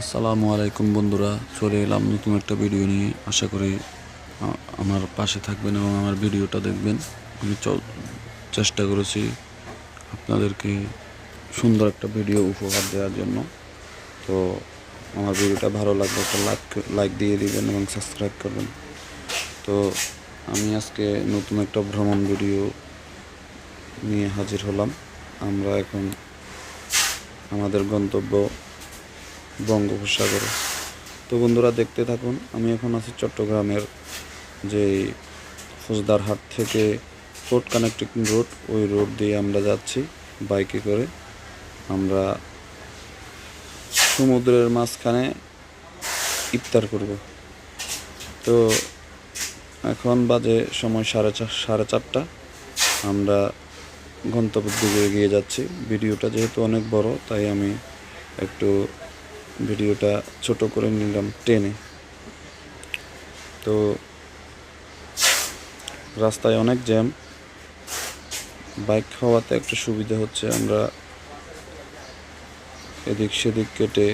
আসসালামু আলাইকুম বন্ধুরা, চলে এলাম নতুন একটা ভিডিও নিয়ে। আশা করি আমার পাশে থাকবেন এবং আমার ভিডিওটা দেখবেন। আমি চেষ্টা করেছি আপনাদেরকে সুন্দর একটা ভিডিও উপহার দেওয়ার জন্য। তো আমার ভিডিওটা ভালো লাগলে একটা লাইক দিয়ে দিবেন এবং সাবস্ক্রাইব করবেন। তো আমি আজকে নতুন একটা ভ্রমণ ভিডিও নিয়ে হাজির হলাম। আমরা এখন আমাদের গন্তব্য বঙ্গোপসাগরে। তো বন্ধুরা দেখতে থাকুন। আমি এখন আছি চট্টগ্রামের যে ফৌজদারহাট থেকে ফোর্ট কানেক্টিং রোড, ওই রোড দিয়ে আমরা যাচ্ছি বাইকে করে। আমরা সমুদ্রের মাঝখানে ইফতার করব। তো এখন বাজে সময় সাড়ে চারটা। আমরা গন্তব্যের দিকে এগিয়ে যাচ্ছি। ভিডিওটা যেহেতু অনেক বড়, তাই আমি একটু ভিডিওটা ছোট করে নিলাম টেনে। তো রাস্তায় অনেক জ্যাম, বাইক হওয়াতে একটু সুবিধা হচ্ছে। আমরা এদিক সেদিক কেটে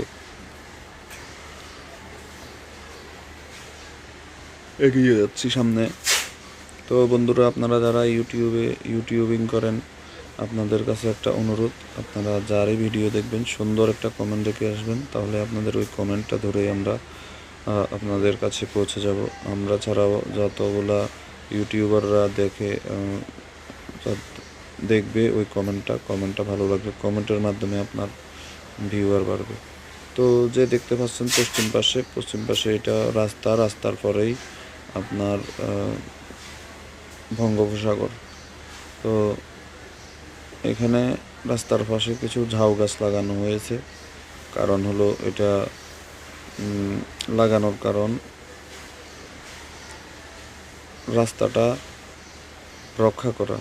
এগিয়ে যাচ্ছি সামনে। তো বন্ধুরা, আপনারা যারা ইউটিউবিং করেন, আপনাদের কাছে একটা অনুরোধ, আপনারা যারাই ভিডিও দেখবেন সুন্দর একটা কমেন্ট রেখে আসবেন, তাহলে আপনাদের ওই কমেন্টটা ধরেই আমরা আপনাদের কাছে পৌঁছে যাব। আমরা ছাড়াও যতগুলা ইউটিউবাররা দেখবে ওই কমেন্টটা ভালো লাগবে, কমেন্টের মাধ্যমে আপনার ভিউয়ার বাড়বে। তো যে দেখতে পাচ্ছেন পশ্চিম পাশে এটা রাস্তার পরেই আপনার বঙ্গোপসাগর। তো এখানে রাস্তার পাশে কিছু ঝাউ গাছ লাগানো হয়েছে। কারণ হলো এটা লাগানোর কারণ রাস্তাটা রক্ষা করা,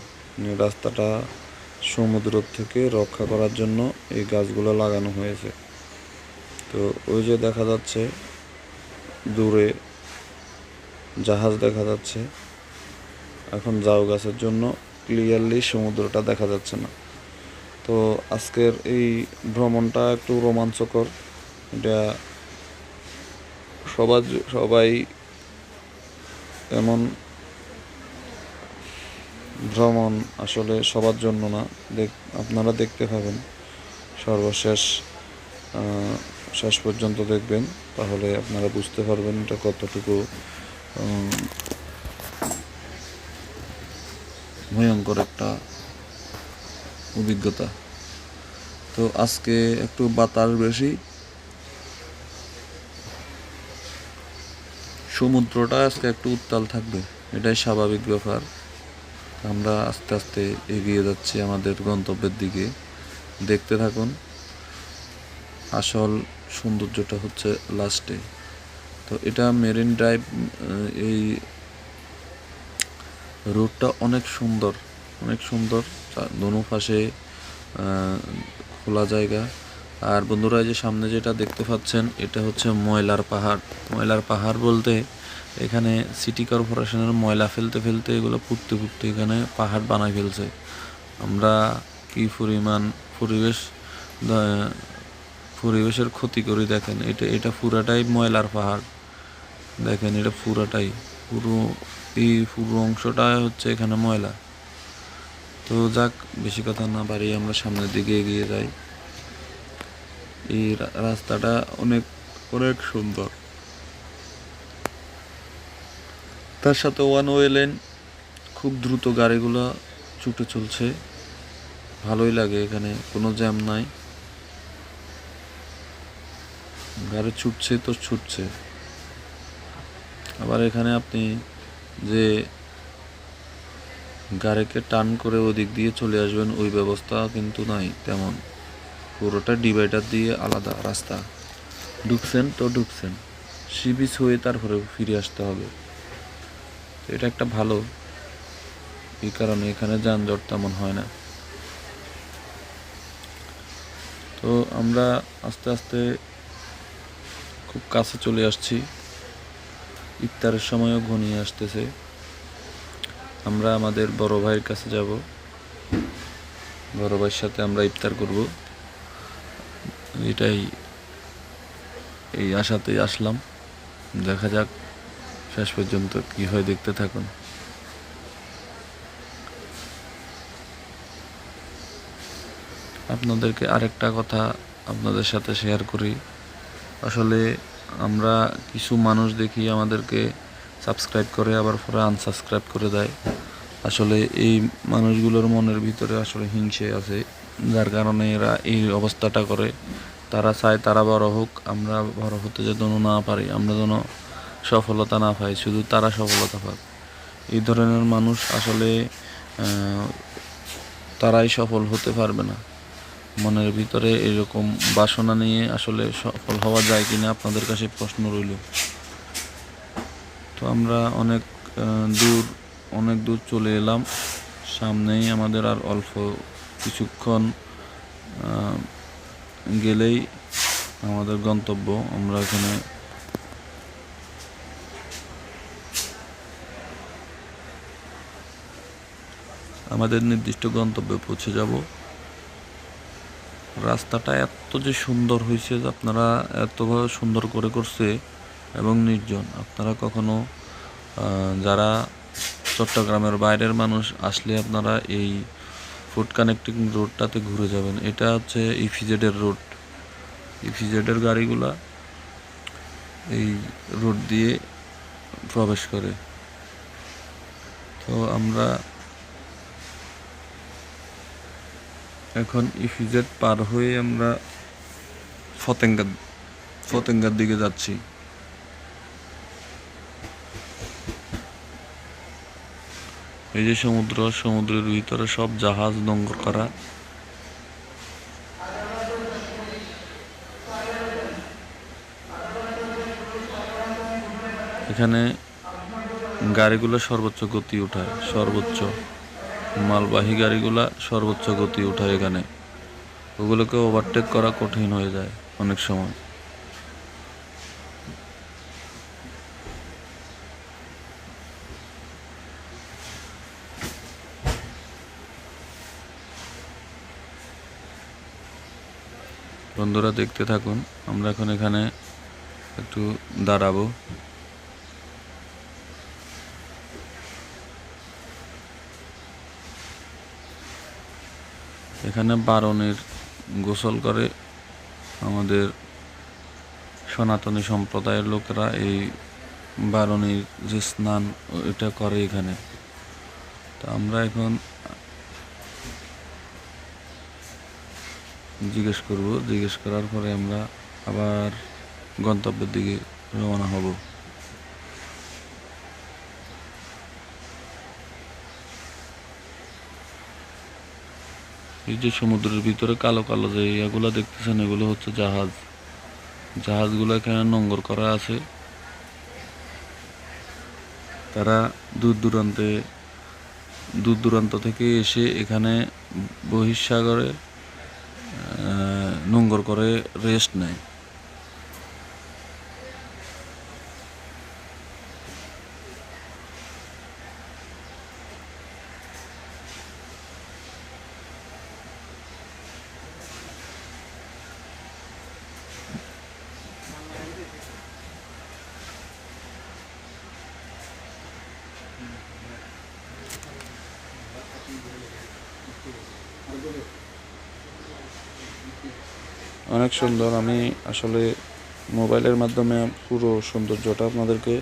রাস্তাটা সমুদ্র থেকে রক্ষা করার জন্য এই গাছগুলো লাগানো হয়েছে। তো ওই যে দেখা যাচ্ছে দূরে জাহাজ দেখা যাচ্ছে। এখন ঝাউ গাছের জন্য ক্লিয়ারলি সমুদ্রটা দেখা যাচ্ছে না। তো আজকের এই ভ্রমণটা একটু রোমাঞ্চকর। এটা সবাই এমন ভ্রমণ আসলে সবার জন্য না। আপনারা দেখতে পাবেন, শেষ পর্যন্ত দেখবেন, তাহলে আপনারা বুঝতে পারবেন এটা কতটুকু ভয়ঙ্কর একটা অভিজ্ঞতা। তো আজকে একটু বাতাস বেশি, সমুদ্রটা আজকে একটু উত্তাল থাকবে, এটাই স্বাভাবিক ব্যাপার। আমরা আস্তে আস্তে এগিয়ে যাচ্ছি আমাদের গন্তব্যের দিকে। দেখতে থাকুন, আসল সৌন্দর্যটা হচ্ছে লাস্টে। তো এটা মেরিন ড্রাইভ, এই রোডটা অনেক সুন্দর, দোনো পাশে খোলা জায়গা। আর বন্ধুরা, এই যে সামনে যেটা দেখতে পাচ্ছেন, এটা হচ্ছে ময়লার পাহাড় বলতে এখানে সিটি কর্পোরেশনের ময়লা ফেলতে এগুলো পুড়তে এখানে পাহাড় বানায় ফেলছে। আমরা কি পরিমাণ পরিবেশের ক্ষতি করি দেখেন। এটা পুরাটাই ময়লার পাহাড়, দেখেন এটা পুরো অংশটা হচ্ছে এখানে ময়লা। তো যাক, বেশি কথা না বাড়িয়ে আমরা সামনের দিকে এগিয়ে যাই। এই রাস্তাটা অনেক সুন্দর, তার সাথে ওয়ান ওয়ে লেন, খুব দ্রুত গাড়িগুলো ছুটে চলছে, ভালোই লাগে। এখানে কোনো জ্যাম নাই, গাড়ি ছুটছে। আবার এখানে আপনি যে গাড়িকে টার্ন করে ওদিক দিয়ে চলে আসবেন, ওই ব্যবস্থা কিন্তু নাই তেমন। পুরোটা ডিভাইডার দিয়ে আলাদা রাস্তা। ঢুকছেন সি বিচ হয়ে তারপরে ফিরে আসতে হবে। এটা একটা ভালো, এই কারণে এখানে যানজট তেমন হয় না। তো আমরা আস্তে আস্তে খুব কাছে চলে আসছি, ইফতারের সময়ও ঘনিয়ে আসতেছে। আমরা আমাদের বড় ভাইয়ের কাছে যাব, বড় ভাইয়ের সাথে আমরা ইফতার করব। এটাই এই আশাতেই আসলাম। দেখা যাক শেষ পর্যন্ত কি হয়, দেখতে থাকুন। আপনাদেরকে আরেকটা কথা আপনাদের সাথে শেয়ার করি। আসলে আমরা কিছু মানুষ দেখি আমাদেরকে সাবস্ক্রাইব করে আবার পরে আনসাবস্ক্রাইব করে দেয়। আসলে এই মানুষগুলোর মনের ভিতরে আসলে হিংসে আছে, যার কারণে এরা এই অবস্থাটা করে। তারা চায় তারা বড় হোক, আমরা বড় হতে যেন না পারি, আমরা যেন সফলতা না পাই, শুধু তারা সফলতা পাক। এই ধরনের মানুষ আসলে তারাই সফল হতে পারবে না। মনের ভিতরে এরকম বাসনা নিয়ে আসলে সফল হওয়া যায় কিনা আপনাদের কাছে প্রশ্ন রইল। তো আমরা অনেক দূর চলে এলাম। সামনেই আমাদের আর অল্প কিছুক্ষণ গেলেই আমাদের গন্তব্য। আমরা এখানে আমাদের নির্দিষ্ট গন্তব্যে পৌঁছে যাব। রাস্তাটা এত যে সুন্দর হয়েছে, আপনারা এত সুন্দর করে করছে এবং নির্জন। আপনারা কখনো যারা চট্টগ্রামের বাইরের মানুষ আসলে আপনারা এই ফুড কানেক্টিং রোডটাতে ঘুরে যাবেন। এটা হচ্ছে ইপিজেডের রোড। ইপিজেডের গাড়িগুলা এই রোড দিয়ে প্রবেশ করে। তো আমরা এখন ইপিজেড পার হয়ে আমরা ফতেঙ্গার দিকে যাচ্ছি। এই যে সমুদ্রের ভিতরে সব জাহাজ নোঙর করা। এখানে গাড়িগুলো সর্বোচ্চ গতি উঠায়, মালবাহী গাড়িগুলা সর্বোচ্চ গতি উঠায় এখানে। ওগুলোকে ওভারটেক করা কঠিন হয়ে যায় অনেক সময়। বন্ধুরা দেখতে থাকুন। আমরা এখন এখানে একটু দাঁড়াবো। এখানে বারণের গোসল করে আমাদের সনাতনী সম্প্রদায়ের লোকেরা। এই বারণের যে স্নান এটা করে এখানে। তো আমরা এখন জিজ্ঞেস করার পরে আমরা আবার গন্তব্যের দিকে রওনা হব। এই যে সমুদ্রের ভিতরে কালো কালো যে এগুলো দেখতেছেন, এগুলো হচ্ছে জাহাজগুলো এখানে নোঙর করা আছে। তারা দূর দূরান্ত থেকে এসে এখানে বহিঃসাগরে নোঙর করে রেস্ট নেয়। অনেক সুন্দর। আমি আসলে মোবাইলের মাধ্যমে পুরো সৌন্দর্যটা আপনাদেরকে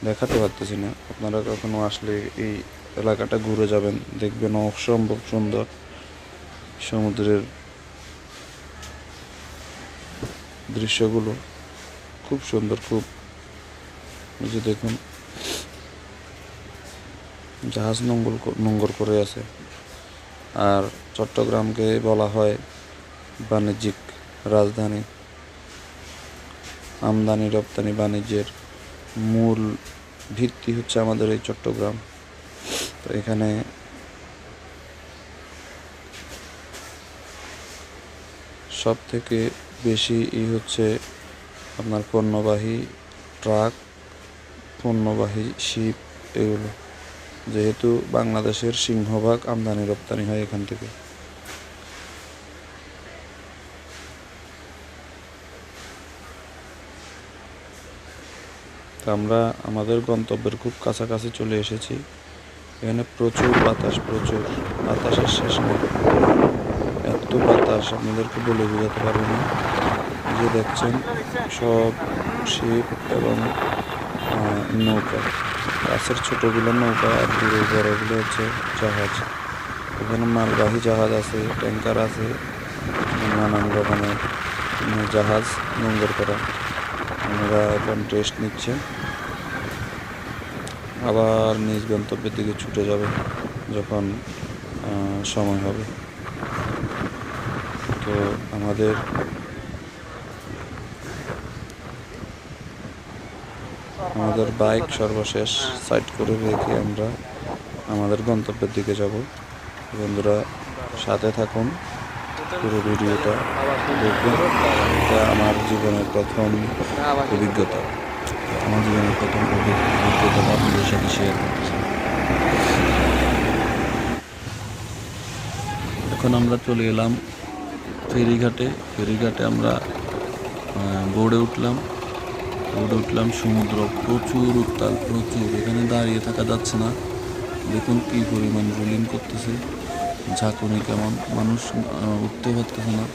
দেখাতে পারতেছি না। আপনারা কখনো আসলে এই এলাকাটা ঘুরে যাবেন, দেখবেন অসম্ভব সুন্দর। সমুদ্রের দৃশ্যগুলো খুব সুন্দর, খুব। এই যে দেখুন, জাহাজ নোঙর করে আছে। আর চট্টগ্রামকে বলা হয় বাণিজ্যিক রাজধানী। আমদানি রপ্তানি বাণিজ্যের মূল ভিত্তি হচ্ছে আমাদের এই চট্টগ্রাম। তো এখানে সব থেকে বেশি হচ্ছে আপনার পণ্যবাহী ট্রাক, পণ্যবাহী শিপ, এগুলো। যেহেতু বাংলাদেশের সিংহভাগ আমদানি রপ্তানি হয় এখান থেকে। আমরা আমাদের গন্তব্যের খুব কাছাকাছি চলে এসেছি। এখানে প্রচুর বাতাস, প্রচুর বাতাসের শেষ নেই। এত বাতাস আপনাদেরকে বলে বোঝাতে পারবো না। এই যে দেখছেন সব শিপ এবং নৌকা, কাছের ছোটোগুলো নৌকা আর দূরে বড়গুলো হচ্ছে জাহাজ। এখানে মালবাহী জাহাজ আছে, ট্যাঙ্কার আছে, নানান রকমের জাহাজ নোঙ্গর করা। আমরা এখন রেস্ট নিচ্ছে, আবার নিজ গন্তব্যের দিকে ছুটে যাবে যখন সময় হবে। তো আমাদের বাইক সর্বশেষ সাইড করে রেখে আমরা আমাদের গন্তব্যের দিকে যাব। বন্ধুরা সাথে থাকুন, পুরো ভিডিওটা দেখবেন। এটা আমার জীবনের প্রথম অভিজ্ঞতা, আপনাদের সাথে শেয়ার করছি। এখন আমরা চলে এলাম ফেরিঘাটে আমরা বোর্ডে উঠলাম। সমুদ্র প্রচুর উত্তাল, প্রচুর। এখানে দাঁড়িয়ে থাকা যাচ্ছে না। দেখুন কি পরিমাণ রোলিং করতেছে, ঝাঁকুনি কেমন, মানুষ উঠতে পারতেছে না।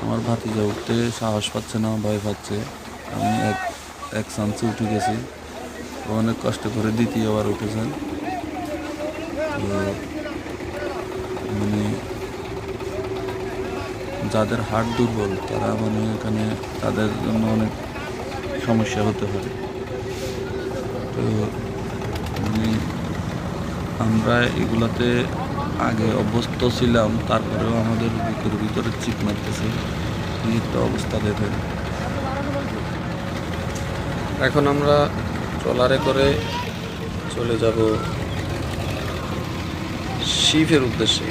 আমার ভাতিজা উঠতে সাহস পাচ্ছে না, ভয় পাচ্ছে। আমি এক চান্সে উঠে গেছি, অনেক কষ্ট করে দ্বিতীয়বার উঠেছেন। মানে যাদের হার্ট দুর্বল তারা এখানে তাদের জন্য অনেক সমস্যা হতে পারে। তো আমরা এগুলাতে আগে অভ্যস্ত ছিলাম, তারপরেও আমাদের বুকের ভিতরে চিপ মারতেছে। এই একটা অবস্থা দেখেন। এখন আমরা ট্রলারে করে চলে যাব শিপের উদ্দেশ্যে।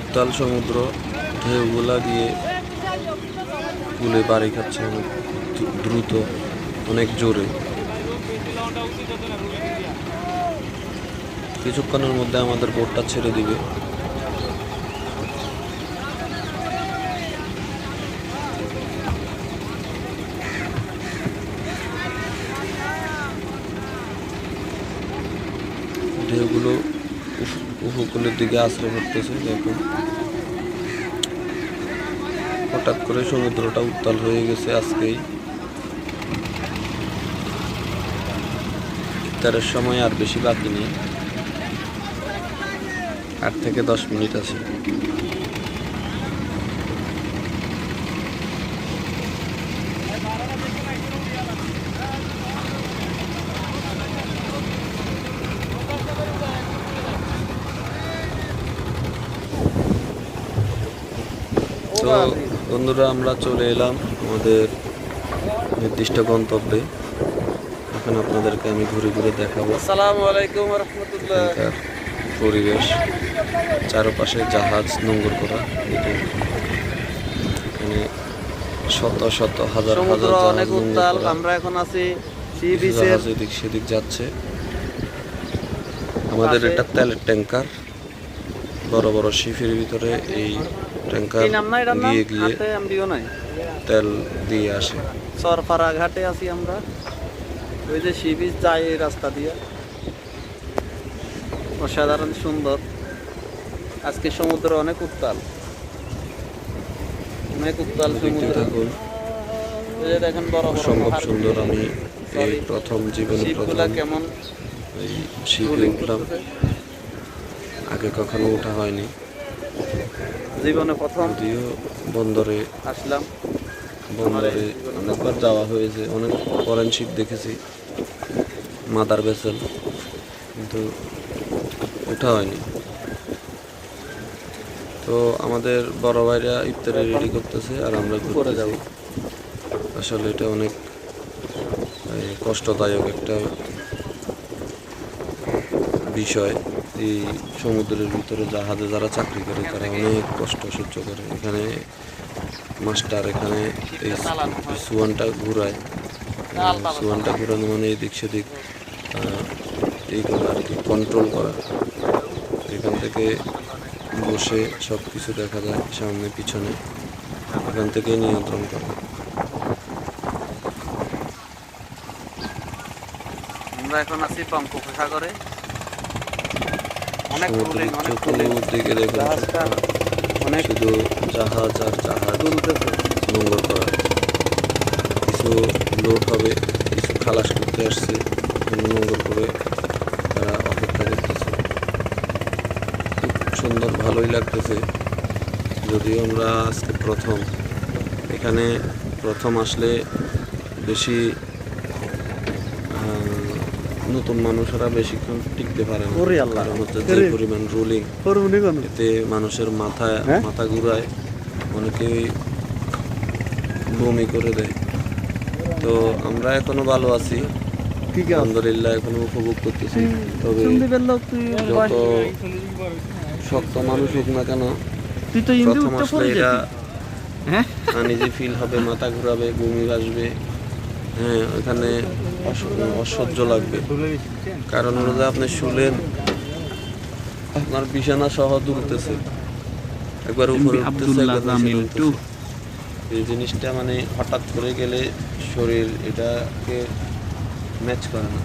উত্তাল সমুদ্র, ঢেউগুলা গিয়ে কুলে বাড়ি খাচ্ছে অনেক দ্রুত, অনেক জোরে। কিছুক্ষণের মধ্যে আমাদের বোটটা ছেড়ে দিবে। ঢেউগুলো উপকূলের দিকে আশ্রয় করতেছে। দেখুন হঠাৎ করে সমুদ্রটা উত্তাল হয়ে গেছে আজকেই। ইফতারের সময় আর বেশি বাকি নেই, 8 থেকে 10 মিনিট আছে। তো বন্ধুরা আমরা চলে এলাম আমাদের নির্দিষ্ট গন্তব্যে। এখন আপনাদেরকে আমি ঘুরে ঘুরে দেখাবো। আসসালামু আলাইকুম ওয়া রাহমাতুল্লাহ। এখানকার পরিবেশ, চারপাশে জাহাজ নোঙ্গর করা। এখানে শত শত হাজার হাজার অনেক উত্তাল। আমরা এখন আছি সি বিচের, এদিক সেদিক যাচ্ছে। আমাদের একটা তেলের ট্যাঙ্কার, বড় বড় শিপের ভিতরে এই ট্যাঙ্কার গিয়ে গিয়ে তেল দিয়ে আসে। সরফারা ঘাটে আছি আমরা। ওই যে সি বিচ যায় এই রাস্তা দিয়ে, অসাধারণ সুন্দর। আজকে সমুদ্র অনেক উত্তাল, সমুদ্র। দেখেন বড় বড় অসম্ভব সুন্দর। আমি এই প্রথম জীবনে কেমন এই শিপে উঠলাম, আগে কখনো ওঠা হয়নি। জীবনে প্রথম যদিও বন্দরে আসলাম, বন্দরে অনেকবার যাওয়া হয়েছে, অনেক ফরেন শিপ দেখেছি, মাদার ভেসেল, কিন্তু ওঠা হয়নি। তো আমাদের বড় ভাইরা ইফতারে রেডি করতেছে আর আমরা ঘুরে যাব। আসলে এটা অনেক কষ্টদায়ক একটা বিষয়। এই সমুদ্রের ভিতরে জাহাজে যারা চাকরি করে তারা অনেক কষ্ট সহ্য করে। এখানে মাস্টার এখানে এই সুয়ানটা ঘুরায়, ঘুরানো মানে এদিক সেদিক এইগুলো আর কি কন্ট্রোল করা। এখান থেকে বসে সব কিছু দেখা যায়, সামনে পিছনে, এখান থেকে নিয়ন্ত্রণ করা। আমরা এখন আছি বঙ্গোপসাগরে। অনেক রুলিং, সমুদ্রের অনেক রুলিং। চতুর্দিকে দেখুন জাহাজটা অনেক শুধু জাহাজ আর জাহাজ দুলতেছে। নোংর করা। কিছু লোড হবে, কিছু খালাস করতে আসছে, নোংর করে তারা অপেক্ষা করতেছে। খুব সুন্দর, ভালোই লাগতেছে। যদিও আমরা আজকে প্রথম এখানে, প্রথম আসলে বেশি নতুন মানুষেরা বেশিক্ষণ টিকতে পারে না। ওরে আল্লাহ। কারণ হচ্ছে যে ওরে। পরিমাণ রুলিং, করবনি কোন? এতে মানুষের হ্যাঁ? মাথা ঘুরায়, অনেকেই বমি করে দেয়। তো আমরা এখনো ভালো আছি, ঠিক আছে। আলহামদুলিল্লাহ, এখনো উপভোগ করতেছি। তবে শুনতে পেলাম তুই যত শক্ত মানুষ হোক না কেন, তুই তো ইন্দি প্রথম উঠতে আসলে পড়ে এটা যেতি। হ্যাঁ? আনইজি ফিল হবে, মাথা ঘুরাবে, বমি আসবে। হ্যাঁ, ওখানে অসহ্য লাগবে। কারণ হলো যে আপনি শুলেন, আপনার বিছানা সহ দুলতেছে, একবার উপরে উঠতেছে, একবার নিচে নামতেছে। এই জিনিসটা মানে হঠাৎ করে গেলে শরীর এটাকে ম্যাচ করে না।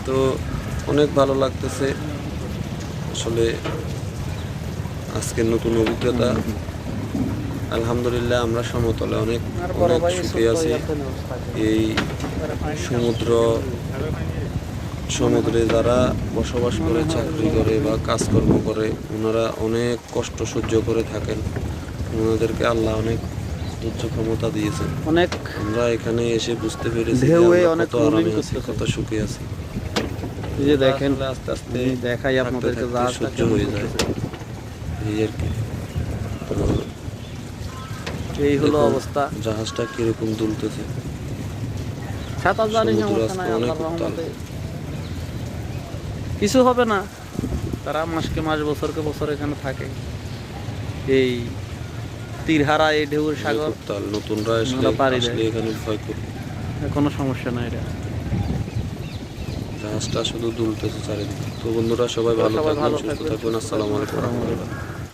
তো অনেক ভালো লাগতেছে আসলে আজকের নতুন অভিজ্ঞতা। আলহামদুলিল্লাহ, আমরা সমতলে অনেক আর বড় অনেক ভাই সুখে আছি। এই সমুদ্রে যারা বসবাস করে, চাকরি করে বা কাজকর্ম করে, ওনারা অনেক কষ্ট সহ্য করে থাকেন। ওনাদেরকে আল্লাহ অনেক উচ্চ ক্ষমতা দিয়েছেন। অনেক আমরা এখানে এসে বুঝতে পেরেছি যে ঢেউয়ে আমরা অনেক কত আরামে rolling আছি, করতেছে। কত সুখে আছি। এই যে দেখেন, আসলে আস্তে আস্তে আমি দেখাই থাকতে আপনাদেরকে থাকতে জাহাজটা সহ্য কেমন হয়ে যায়, করতেছে। এই আর কি। তো এই হলো দেখুন অবস্থা। জাহাজটা কিরকম দুলতেছে। সাঁতার জানি সমুদ্র সমস্যা নাই, আজকে অনেক আল্লাহর উত্তাল। রহমতে কিছু হবে না। তারা মাসকে মাস, বছরকে বছর এখানে থাকে। এই তীরহারা এই ঢেউর সাগর, অনেক উত্তাল। নতুনরা আমরা পারি আসলে না। এখানে ভয় করবে। কোনো সমস্যা নাই এটা। জাহাজটা শুধু দুলতেছে চারিদিকে। তো বন্ধুরা, সবাই ভালো সবাই থাকবেন, ভালো সুস্থ থাকবেন, থাকবেন। আসসালামু আলাইকুম। আসসালামু আলাইকুম।